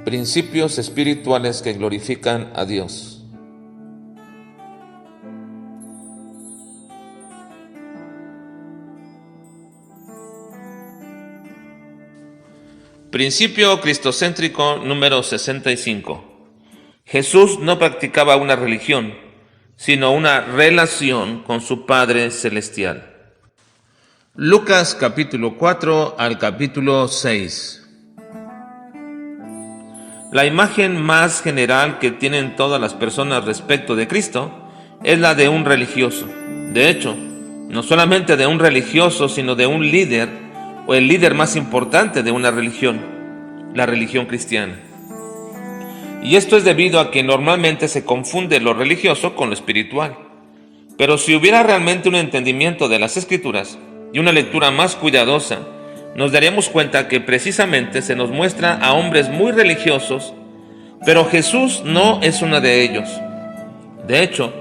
Principios espirituales que glorifican a Dios. Principio cristocéntrico número 65. Jesús no practicaba una religión, sino una relación con su Padre Celestial. Lucas capítulo 4 al capítulo 6. La imagen más general que tienen todas las personas respecto de Cristo es la de un religioso. De hecho, no solamente de un religioso, sino de un líder, o el líder más importante de una religión, la religión cristiana. Y esto es debido a que normalmente se confunde lo religioso con lo espiritual. Pero si hubiera realmente un entendimiento de las Escrituras y una lectura más cuidadosa, nos daríamos cuenta que precisamente se nos muestra a hombres muy religiosos, pero Jesús no es uno de ellos. De hecho,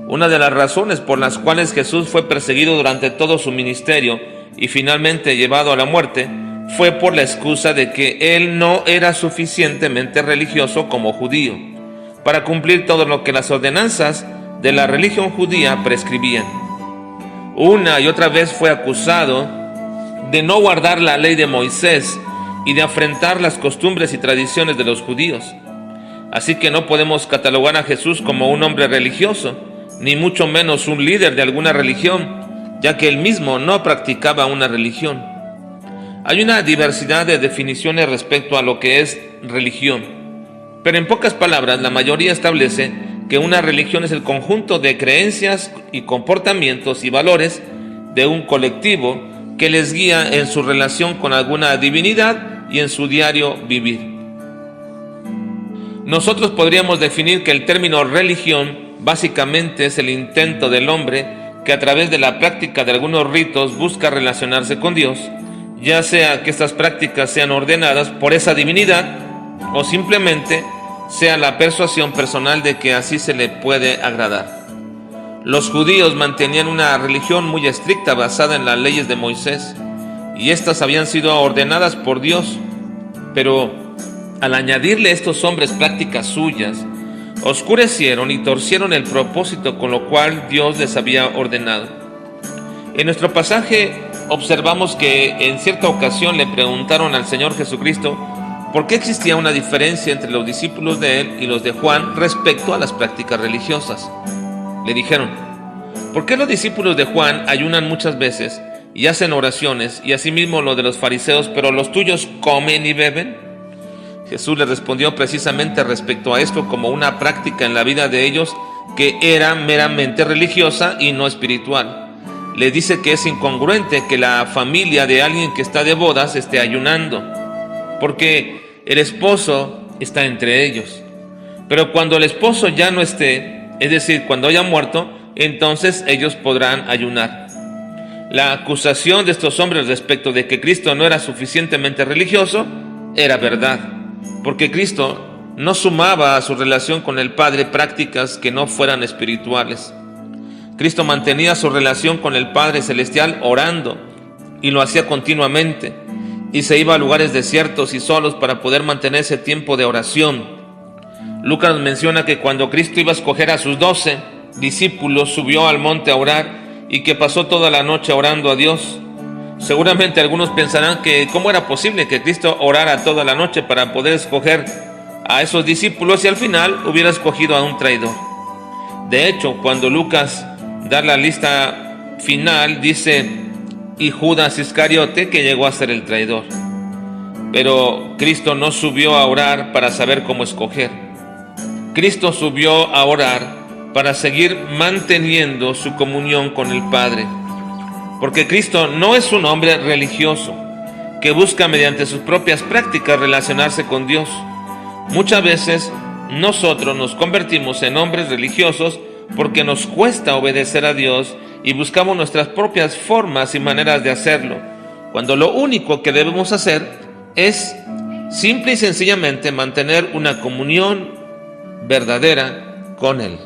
una de las razones por las cuales Jesús fue perseguido durante todo su ministerio y finalmente llevado a la muerte fue por la excusa de que él no era suficientemente religioso como judío para cumplir todo lo que las ordenanzas de la religión judía prescribían. Una y otra vez fue acusado de no guardar la ley de Moisés y de afrentar las costumbres y tradiciones de los judíos. Así que no podemos catalogar a Jesús como un hombre religioso, ni mucho menos un líder de alguna religión, ya que él mismo no practicaba una religión. Hay una diversidad de definiciones respecto a lo que es religión, pero en pocas palabras la mayoría establece que una religión es el conjunto de creencias y comportamientos y valores de un colectivo que les guía en su relación con alguna divinidad y en su diario vivir. Nosotros podríamos definir que el término religión básicamente es el intento del hombre que a través de la práctica de algunos ritos busca relacionarse con Dios, ya sea que estas prácticas sean ordenadas por esa divinidad o simplemente sea la persuasión personal de que así se le puede agradar. Los judíos mantenían una religión muy estricta basada en las leyes de Moisés, y estas habían sido ordenadas por Dios, pero al añadirle a estos hombres prácticas suyas, oscurecieron y torcieron el propósito con lo cual Dios les había ordenado. En nuestro pasaje observamos que en cierta ocasión le preguntaron al Señor Jesucristo por qué existía una diferencia entre los discípulos de él y los de Juan respecto a las prácticas religiosas. Le dijeron: ¿por qué los discípulos de Juan ayunan muchas veces y hacen oraciones, y asimismo los de los fariseos, pero los tuyos comen y beben? Jesús le respondió precisamente respecto a esto como una práctica en la vida de ellos que era meramente religiosa y no espiritual. Le dice que es incongruente que la familia de alguien que está de bodas esté ayunando, porque el esposo está entre ellos. Pero cuando el esposo ya no esté, es decir, cuando haya muerto, entonces ellos podrán ayunar. La acusación de estos hombres respecto de que Cristo no era suficientemente religioso era verdad, porque Cristo no sumaba a su relación con el Padre prácticas que no fueran espirituales. Cristo mantenía su relación con el Padre Celestial orando, y lo hacía continuamente, y se iba a lugares desiertos y solos para poder mantener ese tiempo de oración. Lucas menciona que cuando Cristo iba a escoger a sus 12 discípulos, subió al monte a orar y que pasó toda la noche orando a Dios. Seguramente algunos pensarán que cómo era posible que Cristo orara toda la noche para poder escoger a esos discípulos y al final hubiera escogido a un traidor. De hecho, cuando Lucas da la lista final, dice: y Judas Iscariote, que llegó a ser el traidor. Pero Cristo no subió a orar para saber cómo escoger. Cristo subió a orar para seguir manteniendo su comunión con el Padre. Porque Cristo no es un hombre religioso que busca mediante sus propias prácticas relacionarse con Dios. Muchas veces nosotros nos convertimos en hombres religiosos porque nos cuesta obedecer a Dios y buscamos nuestras propias formas y maneras de hacerlo, cuando lo único que debemos hacer es simple y sencillamente mantener una comunión verdadera con Él.